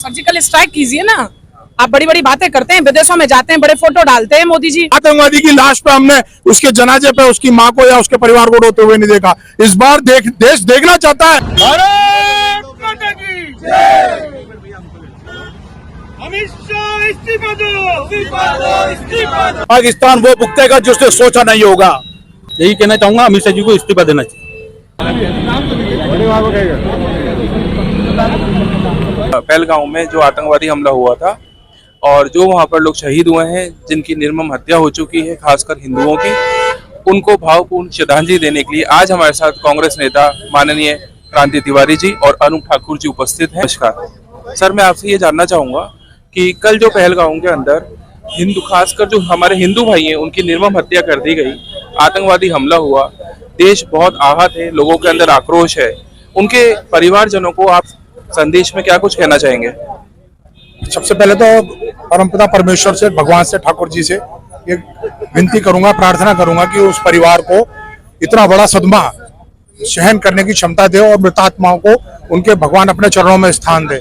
Surgical strike कीजिए ना। आप बड़ी बड़ी बातें करते हैं, विदेशों में जाते हैं, बड़े फोटो डालते हैं मोदी जी। आतंकवादी की लाश पे हमने उसके जनाजे पे उसकी मां को या उसके परिवार को रोते हुए नहीं देखा। इस बार देश देखना चाहता है। भारत माता की जय। अमित शाह इस्तीफा दो, इस्तीफा दो, इस्तीफा दो। पाकिस्तान वो भुगतेगा जो उसने सोचा नहीं होगा। यही कहना चाहूंगा, अमित शाह जी को इस्तीफा देना चाहिए। पहलगांव में जो आतंकवादी हमला हुआ था और जो वहां पर लोग शहीद हुए हैं, जिनकी निर्मम हत्या हो चुकी है, खासकर हिंदुओं की, उनको भावपूर्ण श्रद्धांजलि देने के लिए आज हमारे साथ कांग्रेस नेता माननीय क्रांति तिवारी जी और अनूप ठाकुर जी उपस्थित हैं। नमस्कार सर, मैं आपसे ये जानना चाहूंगा कि कल जो पहलगांव के अंदर हिंदू, खासकर जो हमारे हिंदू भाई हैं, उनकी निर्मम हत्या कर दी गई, आतंकवादी हमला हुआ, देश बहुत आहत है, लोगों के अंदर आक्रोश है, उनके परिवारजनों को आप संदेश में क्या कुछ कहना चाहेंगे? सबसे पहले तो परमपिता परमेश्वर से, भगवान से, ठाकुर जी से ये विनती करूंगा, प्रार्थना करूंगा कि उस परिवार को इतना बड़ा सदमा सहन करने की क्षमता दे और मृतात्माओं को उनके भगवान अपने चरणों में स्थान दे।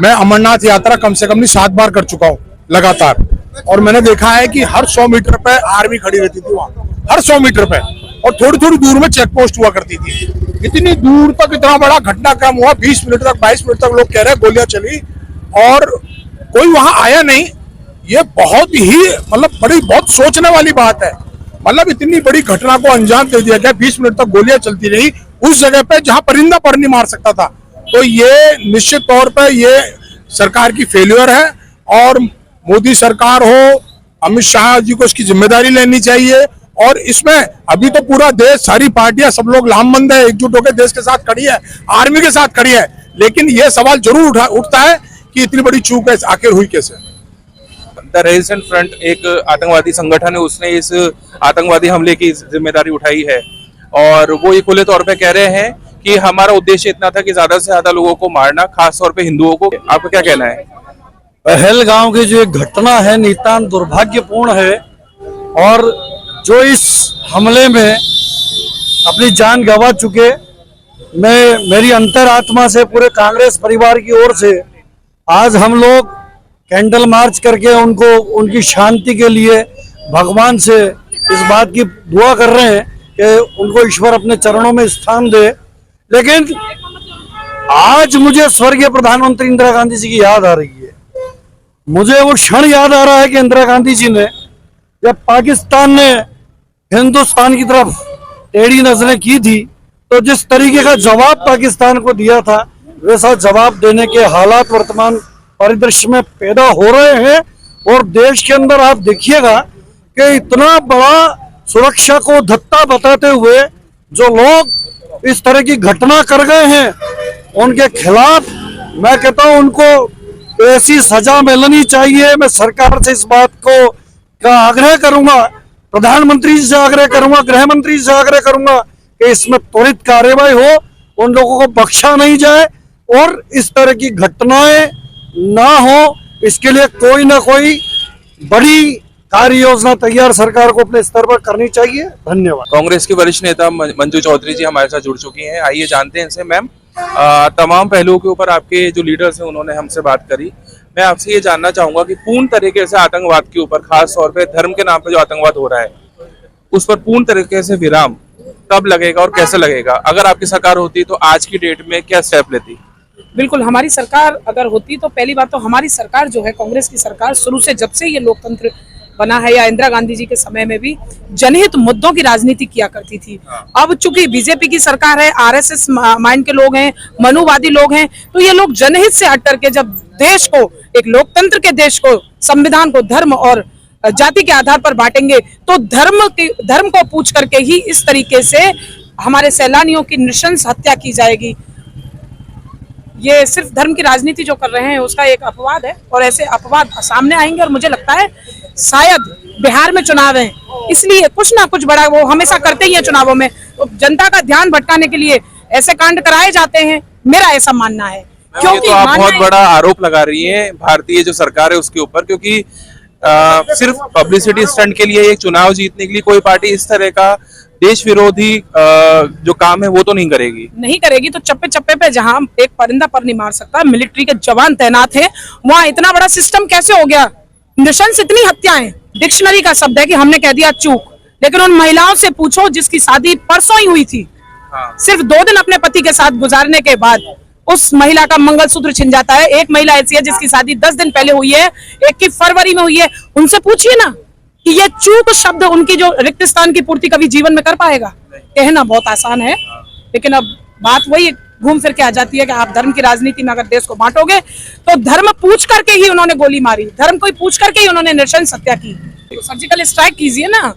मैं अमरनाथ यात्रा कम से कम 7 बार कर चुका हूँ लगातार, और मैंने देखा है कि हर 100 मीटर पे आर्मी खड़ी रहती थी वहां, हर 100 मीटर पे, और थोड़ी थोड़ी दूर में चेक पोस्ट हुआ करती थी। इतनी दूर तक इतना बड़ा घटनाक्रम हुआ, 20 मिनट तक, 22 मिनट तक लोग कह रहे हैं गोलियां चली और कोई वहां आया नहीं। ये बहुत ही बहुत सोचने वाली बात है। इतनी बड़ी घटना को अंजाम दे दिया गया, 20 मिनट तक गोलियां चलती रही उस जगह पे जहां परिंदा पर नहीं मार सकता था। तो ये निश्चित तौर पे ये सरकार की फेल्यूर है और मोदी सरकार हो, अमित शाह जी को इसकी जिम्मेदारी लेनी चाहिए। और इसमें अभी तो पूरा देश, सारी पार्टियां, सब लोग लामबंद है, एकजुट होकर देश के साथ खड़ी है, आर्मी के साथ खड़ी है। लेकिन ये सवाल जरूर उठता है कि इतनी बड़ी चूक है आखिर हुई कैसे। द रेजिस्टेंस फ्रंट एक आतंकवादी संगठन है, उसने इस आतंकवादी हमले की जिम्मेदारी उठाई है और वो ये खुले तौर पे कह रहे हैं कि हमारा उद्देश्य इतना था कि ज्यादा से ज्यादा लोगों को मारना, खास तौर पे हिंदुओं को। आपका क्या कहना है? पहलगांव की जो एक घटना है नितांत दुर्भाग्यपूर्ण है और जो इस हमले में अपनी जान गंवा चुके, मेरी अंतरात्मा से, पूरे कांग्रेस परिवार की ओर से आज हम लोग कैंडल मार्च करके उनको, उनकी शांति के लिए भगवान से इस बात की दुआ कर रहे हैं कि उनको ईश्वर अपने चरणों में स्थान दे। लेकिन आज मुझे स्वर्गीय प्रधानमंत्री इंदिरा गांधी जी की याद आ रही है। मुझे वो क्षण याद आ रहा है कि इंदिरा गांधी जी ने, जब पाकिस्तान ने हिंदुस्तान की तरफ टेढ़ी नजरें की थी, तो जिस तरीके का जवाब पाकिस्तान को दिया था, वैसा जवाब देने के हालात वर्तमान परिदृश्य में पैदा हो रहे हैं। और देश के अंदर आप देखिएगा कि इतना बड़ा सुरक्षा को धत्ता बताते हुए जो लोग इस तरह की घटना कर गए हैं, उनके खिलाफ मैं कहता हूं उनको ऐसी सजा मिलनी चाहिए। मैं सरकार से इस बात को का आग्रह करूंगा, प्रधानमंत्री से आग्रह करूंगा, गृह मंत्री से आग्रह करूंगा कि इसमें त्वरित कार्यवाही हो, उन लोगों को बख्शा नहीं जाए और इस तरह की घटनाएं ना हो। इसके लिए कोई ना कोई बड़ी कार्य योजना तैयार सरकार को अपने स्तर पर करनी चाहिए। धन्यवाद। कांग्रेस के वरिष्ठ नेता मंजू चौधरी जी हमारे साथ जुड़ चुकी हैं। आइए जानते हैं इनसे। मैम, तमाम पहलुओं के ऊपर आपके जो लीडर्स हैं उन्होंने हमसे बात करी। मैं आपसे ये जानना चाहूंगा कि पूर्ण तरीके से आतंकवाद के ऊपर, खास तौर पे धर्म के नाम पे जो आतंकवाद हो रहा है, उस पर पूर्ण तरीके से विराम कब लगेगा और कैसे लगेगा? अगर आपकी सरकार होती तो आज की डेट में क्या स्टेप लेती? बिल्कुल, हमारी सरकार अगर होती तो पहली बात तो हमारी सरकार जो है, कांग्रेस की सरकार, शुरू से जब से ये लोकतंत्र बना है या इंदिरा गांधी जी के समय में भी जनहित मुद्दों की राजनीति किया करती थी। अब चूंकि बीजेपी की सरकार है, आरएसएस माइंड के लोग हैं, मनुवादी लोग हैं, तो ये लोग जनहित से हट करके जब देश को, एक लोकतंत्र के देश को, संविधान को धर्म और जाति के आधार पर बांटेंगे, तो धर्म को पूछ करके ही इस तरीके से हमारे सैलानियों की नृशंस हत्या की जाएगी। ये सिर्फ धर्म की राजनीति जो कर रहे हैं उसका एक अपवाद है और ऐसे अपवाद सामने आएंगे। और मुझे लगता है शायद बिहार में चुनाव है, इसलिए कुछ ना कुछ बड़ा वो हमेशा करते ही है चुनावों में, तो जनता का ध्यान भटकाने के लिए ऐसे कांड कराए जाते हैं, मेरा ऐसा मानना है। क्योंकि तो आप बहुत बड़ा आरोप लगा रही है भारतीय जो सरकार है उसके ऊपर, क्योंकि सिर्फ पब्लिसिटी स्टंट के लिए, एक चुनाव जीतने के लिए कोई पार्टी इस तरह का देश विरोधी जो काम है वो तो नहीं करेगी। नहीं करेगी तो चप्पे चप्पे पे जहां एक परिंदा पर नहीं मार सकता, मिलिट्री के जवान तैनात हैं, वहां इतना बड़ा सिस्टम कैसे हो गया? नृशंस इतनी हत्याएं, डिक्शनरी का शब्द है कि हमने कह दिया चूक, लेकिन उन महिलाओं से पूछो जिसकी शादी परसों ही हुई थी, सिर्फ 2 दिन अपने पति के साथ गुजारने के बाद उस महिला का मंगलसूत्र छिन जाता है। एक महिला ऐसी है जिसकी शादी 10 दिन पहले हुई है, एक की फरवरी में हुई है। उनसे पूछिए ना कि ये चूक शब्द उनकी जो रिक्त स्थान की पूर्ति कभी जीवन में कर पाएगा? कहना बहुत आसान है, लेकिन अब बात वही घूम फिर के आ जाती है कि आप धर्म की राजनीति में अगर देश को बांटोगे तो धर्म पूछ करके ही उन्होंने गोली मारी, धर्म कोई पूछ करके ही उन्होंने नृशंस हत्या की। तो सर्जिकल स्ट्राइक कीजिए ना।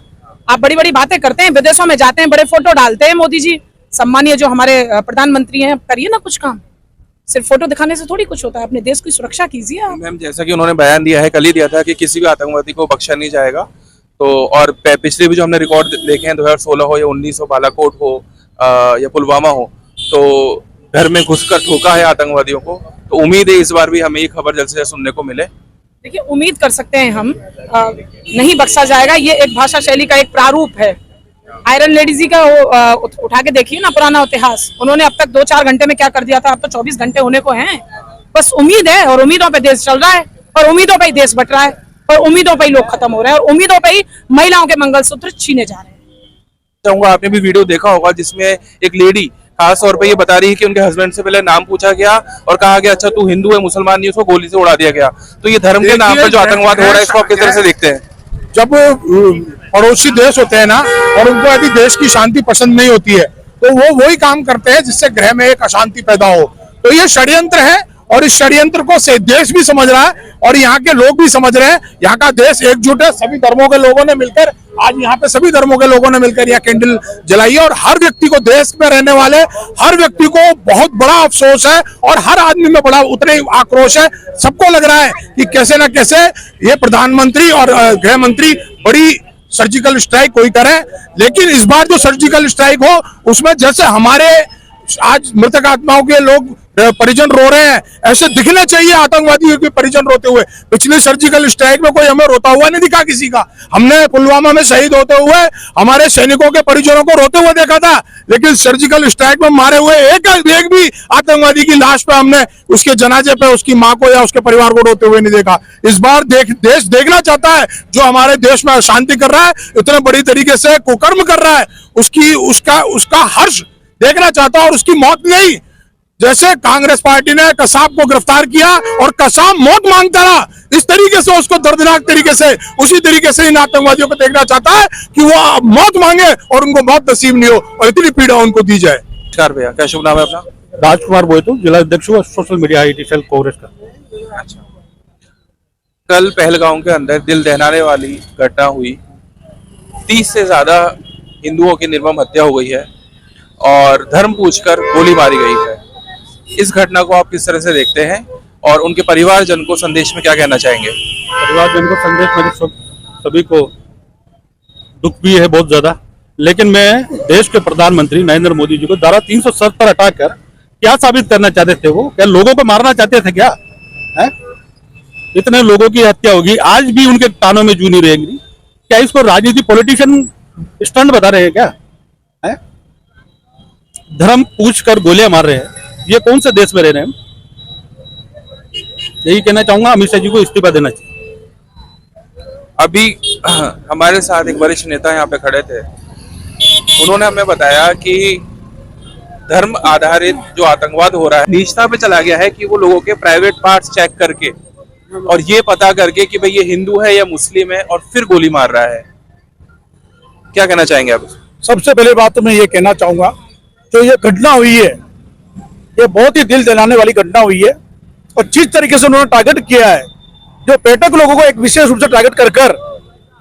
आप बड़ी बड़ी बातें करते हैं, विदेशों में जाते हैं, बड़े फोटो डालते हैं, मोदी जी सम्मानीय जो हमारे प्रधानमंत्री हैं, करिए ना कुछ काम। सिर्फ फोटो दिखाने से थोड़ी कुछ होता है, अपने देश की सुरक्षा कीजिए आप। मैम जैसा कि उन्होंने बयान दिया है, कल ही दिया था कि किसी भी आतंकवादी को बख्शा नहीं जाएगा, तो और पिछले भी जो हमने रिकॉर्ड देखे हैं 2016 हो या 19 हो, बालाकोट हो या पुलवामा हो, तो घर में घुसकर ठोका है आतंकवादियों को। तो उम्मीद है इस बार भी हमें ये खबर जल्द से जल्द सुनने को मिले। देखिए उम्मीद कर सकते हैं हम, नहीं बख्शा जाएगा। ये एक भाषा शैली का एक प्रारूप है। आयरन लेडी जी का उठा के देखिए ना पुराना इतिहास, उन्होंने अब तक 2-4 घंटे में क्या कर दिया था, अब तो 24 घंटे होने को हैं। बस उम्मीद है, और उम्मीदों पे देश चल रहा है, और उम्मीदों पे ही देश बट रहा है, और उम्मीदों पे ही लोग खत्म हो रहे हैं, और उम्मीदों पे ही महिलाओं के मंगलसूत्र छीने जा रहे हैं। चाहूंगा आपने भी वीडियो देखा होगा जिसमें एक लेडी खास तौर पे ये बता रही है कि उनके हस्बैंड से पहले नाम पूछा गया और कहा गया अच्छा तू हिंदू है मुसलमान नहीं, उसको गोली से उड़ा दिया गया। तो ये धर्म के नाम पर जो आतंकवाद हो रहा है इसको आप किस तरह से देखते हैं? जब पड़ोसी देश होते हैं ना, और उनको यदि देश की शांति पसंद नहीं होती है तो वो वही काम करते हैं जिससे गृह में एक अशांति पैदा हो। तो ये षड्यंत्र है, और इस षड्यंत्र को देश भी समझ रहा है और यहाँ के लोग भी समझ रहे हैं। यहाँ का देश एकजुट है, सभी धर्मों के लोगों ने मिलकर, आज यहाँ पे सभी धर्मों के लोगों ने मिलकर यहाँ कैंडल जलाई है, और हर व्यक्ति को, देश में रहने वाले हर व्यक्ति को बहुत बड़ा अफसोस है, और हर आदमी में बड़ा उतना ही आक्रोश है। सबको लग रहा है कि कैसे न कैसे ये प्रधानमंत्री और गृह मंत्री बड़ी सर्जिकल स्ट्राइक कोई करे, लेकिन इस बार जो सर्जिकल स्ट्राइक हो उसमें जैसे हमारे आज मृतक आत्माओं के लोग परिजन रो रहे हैं, ऐसे दिखने चाहिए आतंकवादियों के परिजन रोते हुए। पिछली सर्जिकल स्ट्राइक में कोई हमें रोता हुआ नहीं दिखा किसी का। हमने पुलवामा में शहीद होते हुए हमारे सैनिकों के परिजनों को रोते हुए देखा था, लेकिन सर्जिकल स्ट्राइक में मारे हुए एक भी आतंकवादी की लाश पे हमने, उसके जनाजे पे उसकी माँ को या उसके परिवार को रोते हुए नहीं देखा। इस बार देश देखना चाहता है जो हमारे देश में अशांति कर रहा है, इतने बड़ी तरीके से कुकर्म कर रहा है, उसका हर्ष देखना चाहता है, और उसकी मौत नहीं। जैसे कांग्रेस पार्टी ने कसाब को गिरफ्तार किया और कसाब मौत मांगता रहा, इस तरीके से उसको दर्दनाक तरीके से, उसी तरीके से इन आतंकवादियों को देखना चाहता है कि वो मौत मांगे और उनको मौत नसीब नहीं हो और इतनी पीड़ा उनको दी जाए। नमस्कार भैया, क्या शुभ नाम है अपना? राजकुमार बोयतु, जिला अध्यक्ष हुआ social media IT cell Congress का। अच्छा, कल पहलगाम के अंदर दिल दहलाने वाली घटना हुई, 30 से ज्यादा हिंदुओं की निर्मम हत्या हो गई है और धर्म पूछकर गोली मारी गई है। इस घटना को आप किस तरह से देखते हैं और उनके परिवारजन को संदेश में क्या कहना चाहेंगे? परिवारजन को संदेश, मेरे सभी को दुख भी है बहुत ज्यादा, लेकिन मैं देश के प्रधानमंत्री नरेंद्र मोदी जी को धारा 307 पर हटाकर क्या साबित करना चाहते थे? वो क्या लोगों को मारना चाहते थे क्या? है? इतने लोगों की हत्या होगी, आज भी उनके कानों में जू नहीं रहेंगी क्या? इसको राजनीति पॉलिटिशियन स्टंट बता रहे हैं क्या? है? धर्म पूछकर गोलियां मार रहे हैं, ये कौन से देश में रह रहे हैं? यही कहना चाहूंगा, अमित शाह जी को इस्तीफा देना चाहिए। अभी हमारे साथ एक वरिष्ठ नेता यहाँ पे खड़े थे, उन्होंने हमें बताया कि धर्म आधारित जो आतंकवाद हो रहा है नीचता पे चला गया है कि वो लोगों के प्राइवेट पार्ट्स चेक करके और ये पता करके कि भाई ये हिंदू है या मुस्लिम है और फिर गोली मार रहा है। क्या कहना चाहेंगे आप? सबसे पहले बात तो मैं ये कहना चाहूंगा, जो ये घटना हुई है ये बहुत ही दिल दहलाने वाली घटना हुई है, और जिस तरीके से उन्होंने टारगेट किया है, जो पर्यटक लोगों को एक विशेष रूप से टारगेट कर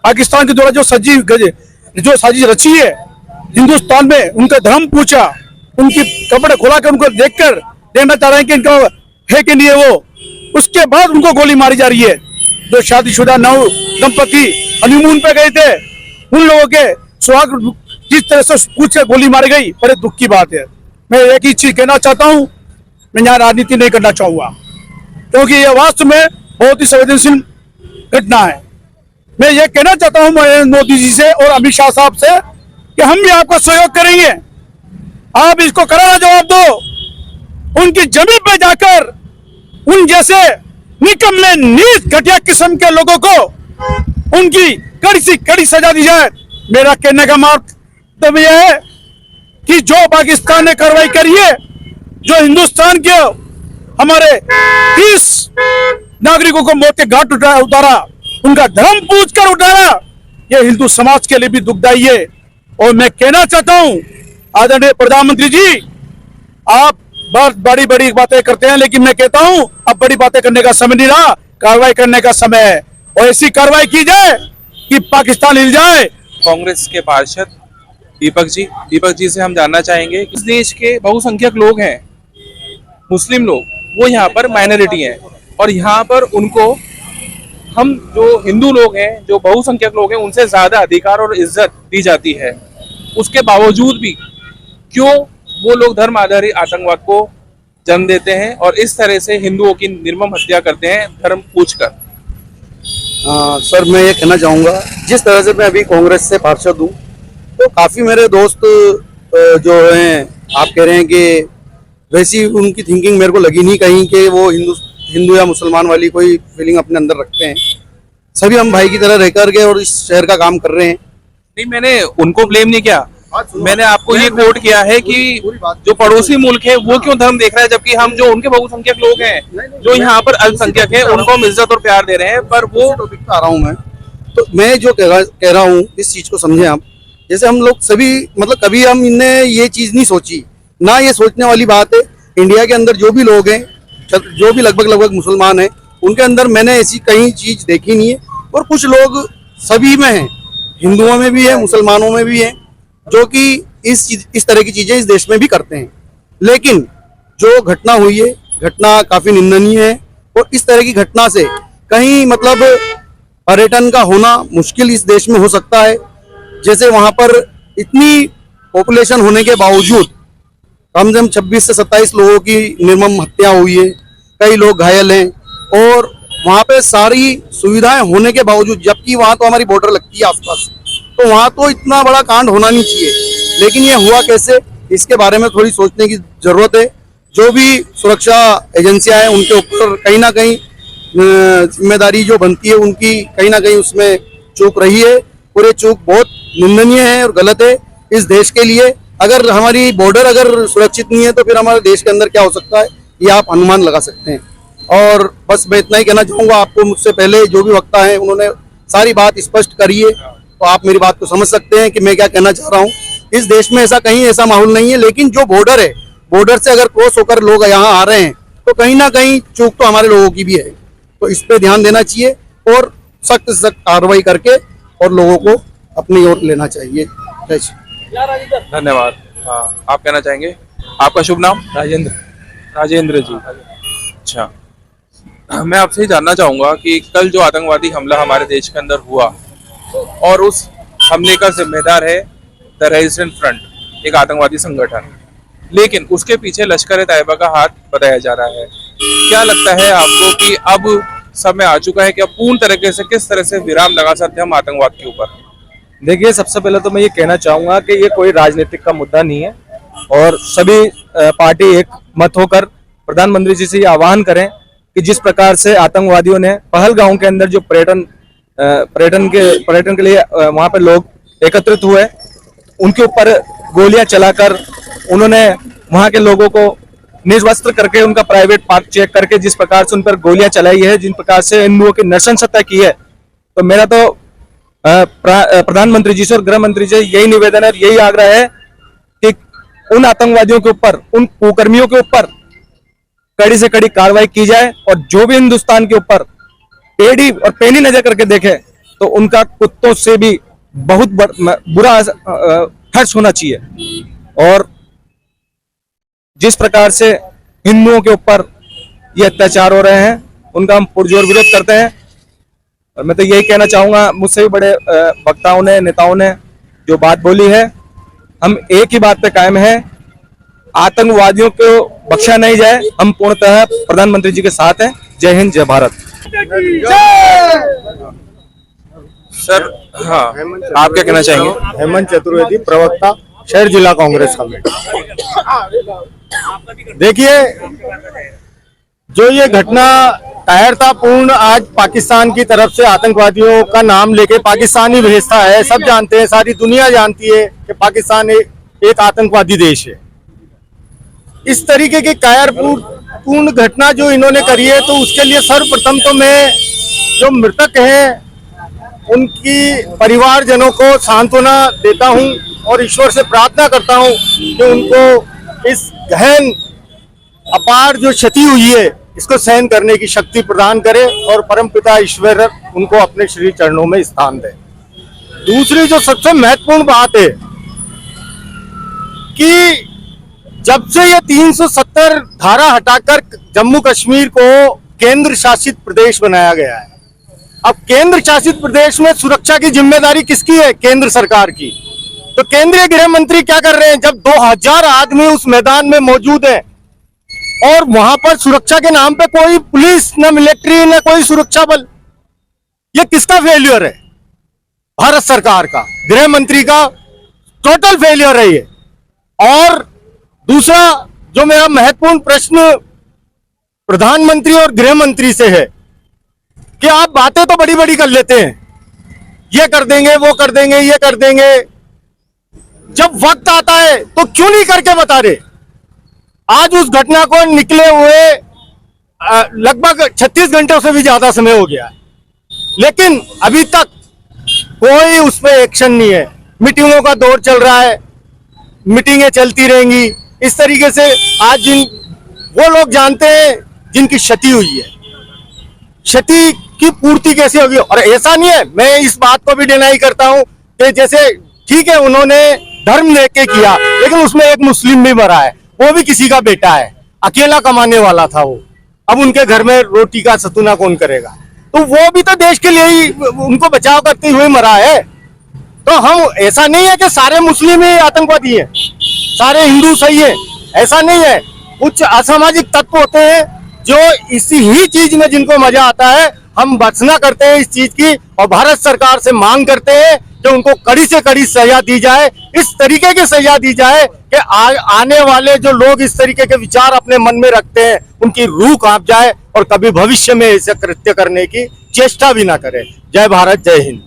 पाकिस्तान के द्वारा जो साजिश रची है, हिंदुस्तान में उनका धर्म पूछा, उनकी कपड़े खुला कर उनको देखकर देखना चाह रहे हैं कि इनका है कि नहीं है वो, उसके बाद उनको गोली मारी जा रही है। जो शादीशुदा नव दंपति हनीमून पे गए थे, उन लोगों के सुहाग जिस तरह से पूछ कर गोली मारी गई, बड़े दुख की बात है। मैं एक ही चीज कहना चाहता हूं, मैं यहाँ राजनीति नहीं करना चाहूंगा, क्योंकि यह वास्तव में बहुत ही संवेदनशील घटना है। मैं ये कहना चाहता हूं मोदी जी से और अमित शाह साहब से कि हम भी आपका सहयोग करेंगे, आप इसको करारा जवाब दो। उनकी जमीन पे जाकर उन जैसे निकम्मे नीच घटिया किस्म के लोगों को उनकी कड़ी से कड़ी सजा दी जाए। मेरा कहने का मतलब यह है कि जो पाकिस्तान ने कार्रवाई करी है, जो हिंदुस्तान के हमारे 30 नागरिकों को मौत के घाट उतारा, उनका धर्म पूछ कर उतारा, ये हिंदू समाज के लिए भी दुखदायी है। और मैं कहना चाहता हूं आदरणीय प्रधानमंत्री जी, आप बहुत बड़ी बड़ी बातें करते हैं, लेकिन मैं कहता हूं अब बड़ी बातें करने का समय नहीं रहा, कार्रवाई करने का समय है। और ऐसी कार्रवाई की जाए कि पाकिस्तान हिल जाए। कांग्रेस के पार्षद दीपक जी से हम जानना चाहेंगे कि इस देश के बहुसंख्यक लोग हैं, मुस्लिम लोग, वो यहाँ पर माइनॉरिटी हैं, और यहाँ पर उनको हम जो हिंदू लोग हैं, जो बहुसंख्यक लोग हैं, उनसे ज्यादा अधिकार और इज्जत दी जाती है। उसके बावजूद भी क्यों वो लोग धर्म आधारित आतंकवाद को जन्म देते हैं और इस तरह से हिंदुओं की निर्मम हत्या करते हैं धर्म पूछकर? सर, मैं ये कहना चाहूँगा, जिस तरह से मैं अभी कांग्रेस से पार्षद हूँ, तो काफ़ी मेरे दोस्त जो हैं, आप कह रहे हैं कि वैसी उनकी थिंकिंग मेरे को लगी नहीं कहीं कि वो हिंदू या मुसलमान वाली कोई फीलिंग अपने अंदर रखते हैं। सभी हम भाई की तरह रह कर के और इस शहर का काम कर रहे हैं। नहीं, मैंने उनको ब्लेम नहीं किया, मैंने आपको ये कोट किया है कि जो पड़ोसी मुल्क है वो क्यों धर्म देख रहा है, जबकि हम जो उनके बहुसंख्यक लोग हैं, जो यहाँ पर अल्पसंख्यक हैं, उनको हम इज्जत और प्यार दे रहे हैं। पर वो टॉपिक पे आ रहा हूँ मैं, तो मैं जो कह रहा हूँ इस चीज को समझे आप। जैसे हम लोग सभी, मतलब कभी हम इनने ये चीज नहीं सोची, ना ये सोचने वाली बात है। इंडिया के अंदर जो भी लोग हैं, जो भी लगभग मुसलमान हैं, उनके अंदर मैंने ऐसी कहीं चीज देखी नहीं है। और कुछ लोग सभी में हैं, हिंदुओं में भी है, मुसलमानों में भी है, जो कि इस तरह की चीजें इस देश में भी करते हैं। लेकिन जो घटना हुई है, घटना काफी निंदनीय है। और इस तरह की घटना से कहीं मतलब पर्यटन का होना मुश्किल इस देश में हो सकता है। जैसे वहां पर इतनी पॉपुलेशन होने के बावजूद कम से कम 26 से 27 लोगों की निर्मम हत्या हुई है, कई लोग घायल हैं। और वहां पे सारी सुविधाएं होने के बावजूद, जबकि वहां तो हमारी बॉर्डर लगती है आसपास, तो वहां तो इतना बड़ा कांड होना नहीं चाहिए। लेकिन ये हुआ कैसे, इसके बारे में थोड़ी सोचने की जरूरत है। जो भी सुरक्षा एजेंसियां हैं, उनके ऊपर कहीं ना कहीं जिम्मेदारी जो बनती है उनकी कहीं ना कहीं उसमें चूक रही है। और ये चूक बहुत निंदनीय है और गलत है इस देश के लिए। अगर हमारी बॉर्डर अगर सुरक्षित नहीं है तो फिर हमारे देश के अंदर क्या हो सकता है, ये आप अनुमान लगा सकते हैं। और बस मैं इतना ही कहना चाहूँगा, आपको मुझसे पहले जो भी वक्ता है उन्होंने सारी बात स्पष्ट करी है, तो आप मेरी बात को समझ सकते हैं कि मैं क्या कहना चाह रहा हूँ। इस देश में ऐसा कहीं ऐसा माहौल नहीं है। लेकिन जो बॉर्डर है, बॉर्डर से अगर क्रॉस होकर लोग यहाँ आ रहे हैं, तो कहीं ना कहीं चूक तो हमारे लोगों की भी है। तो इस पे ध्यान देना चाहिए और सख्त से सख्त कार्रवाई करके और लोगों को अपनी ओर लेना चाहिए। धन्यवाद। हाँ, आप कहना चाहेंगे? आपका शुभ नाम? राजेंद्र जी। अच्छा, मैं आपसे जानना चाहूंगा कि कल जो आतंकवादी हमला हमारे देश के अंदर हुआ और उस हमले का जिम्मेदार है द रेजिस्टेंस फ्रंट, एक आतंकवादी संगठन, लेकिन उसके पीछे लश्कर ए तैयबा का हाथ बताया जा रहा है। क्या लगता है आपको कि अब समय आ चुका है कि अब पूर्ण तरीके से किस तरह से विराम लगा सकते हैं हम आतंकवाद के ऊपर? देखिए, सबसे पहले तो मैं ये कहना चाहूंगा कि ये कोई राजनीतिक का मुद्दा नहीं है और सभी पार्टी एक मत होकर प्रधानमंत्री जी से ये आह्वान करें कि जिस प्रकार से आतंकवादियों ने पहलगांव के अंदर जो पर्यटन के लिए वहां पर लोग एकत्रित हुए, उनके ऊपर गोलियां चलाकर उन्होंने वहां के लोगों को निर्वस्त्र करके उनका प्राइवेट पार्ट चेक करके जिस प्रकार से उन पर गोलियां चलाई है, जिन प्रकार से हिंदुओं की नरसंसता की है, तो मेरा तो प्रधानमंत्री जी से और गृह मंत्री जी से यही निवेदन है, यही आग्रह है कि उन आतंकवादियों के ऊपर, उन कुकर्मियों के ऊपर कड़ी से कड़ी कार्रवाई की जाए और जो भी हिंदुस्तान के ऊपर टेढ़ी और पैनी नजर करके देखे तो उनका कुत्तों से भी बहुत बुरा खर्च होना चाहिए। और जिस प्रकार से हिंदुओं के ऊपर ये अत्याचार हो रहे हैं, उनका हम पुरजोर विरोध करते हैं। और मैं तो यही कहना चाहूंगा, मुझसे भी बड़े वक्ताओं ने, नेताओं ने जो बात बोली है, हम एक ही बात पे कायम है, आतंकवादियों को बख्शा नहीं जाए। हम पूर्णतः प्रधानमंत्री जी के साथ हैं। जय हिंद, जय भारत। सर हाँ, आप क्या कहना चाहेंगे? हेमंत चतुर्वेदी, प्रवक्ता, शहर जिला कांग्रेस कमेटी। देखिए, जो ये घटना कायरतापूर्ण आज पाकिस्तान की तरफ से आतंकवादियों का नाम लेके पाकिस्तान ही भेजता है, सब जानते हैं, सारी दुनिया जानती है कि पाकिस्तान एक आतंकवादी देश है। इस तरीके की कायरपूर्ण घटना जो इन्होंने करी है, तो उसके लिए सर्वप्रथम तो मैं जो मृतक हैं उनकी परिवारजनों को सांत्वना देता हूं और ईश्वर से प्रार्थना करता हूं कि उनको इस गहन अपार जो क्षति हुई है इसको सहन करने की शक्ति प्रदान करे और परमपिता ईश्वर उनको अपने श्री चरणों में स्थान दे। दूसरी जो सबसे महत्वपूर्ण बात है कि जब से ये 370 धारा हटाकर जम्मू कश्मीर को केंद्र शासित प्रदेश बनाया गया है, अब केंद्र शासित प्रदेश में सुरक्षा की जिम्मेदारी किसकी है? केंद्र सरकार की। तो केंद्रीय गृह मंत्री क्या कर रहे हैं? जब 2000 आदमी उस मैदान में मौजूद हैं और वहां पर सुरक्षा के नाम पे कोई पुलिस, न मिलिट्री, न कोई सुरक्षा बल, ये किसका फेलियर है? भारत सरकार का, गृह मंत्री का टोटल फेलियर है ये। और दूसरा जो मेरा महत्वपूर्ण प्रश्न प्रधानमंत्री और गृह मंत्री से है कि आप बातें तो बड़ी बड़ी कर लेते हैं, ये कर देंगे, वो कर देंगे, ये कर देंगे, जब वक्त आता है तो क्यों नहीं करके बता रहे? आज उस घटना को निकले हुए लगभग 36 घंटों से भी ज्यादा समय हो गया है, लेकिन अभी तक कोई उस पर एक्शन नहीं है। मीटिंगों का दौर चल रहा है, मीटिंगें चलती रहेंगी। इस तरीके से आज वो लोग जानते हैं जिनकी क्षति हुई है, क्षति की पूर्ति कैसे होगी। और ऐसा नहीं है, मैं इस बात को भी डिनाई करता हूं कि जैसे ठीक है उन्होंने धर्म लेके किया, लेकिन उसमें एक मुस्लिम भी मरा है, वो भी किसी का बेटा है, अकेला कमाने वाला था वो। अब उनके घर में रोटी का सतुना कौन करेगा? तो वो भी तो देश के लिए ही उनको बचाव करते हुए मरा है। तो हम, ऐसा नहीं है कि सारे मुस्लिम ही आतंकवादी हैं, सारे हिंदू सही है, ऐसा नहीं है। कुछ असामाजिक तत्व होते हैं जो इसी ही चीज में जिनको मजा आता है। हम भर्त्सना करते हैं इस चीज की और भारत सरकार से मांग करते हैं कि उनको कड़ी से कड़ी सजा दी जाए, इस तरीके की सजा दी जाए कि आने वाले जो लोग इस तरीके के विचार अपने मन में रखते हैं उनकी रूह कांप जाए और कभी भविष्य में ऐसे कृत्य करने की चेष्टा भी ना करें। जय भारत, जय हिंद।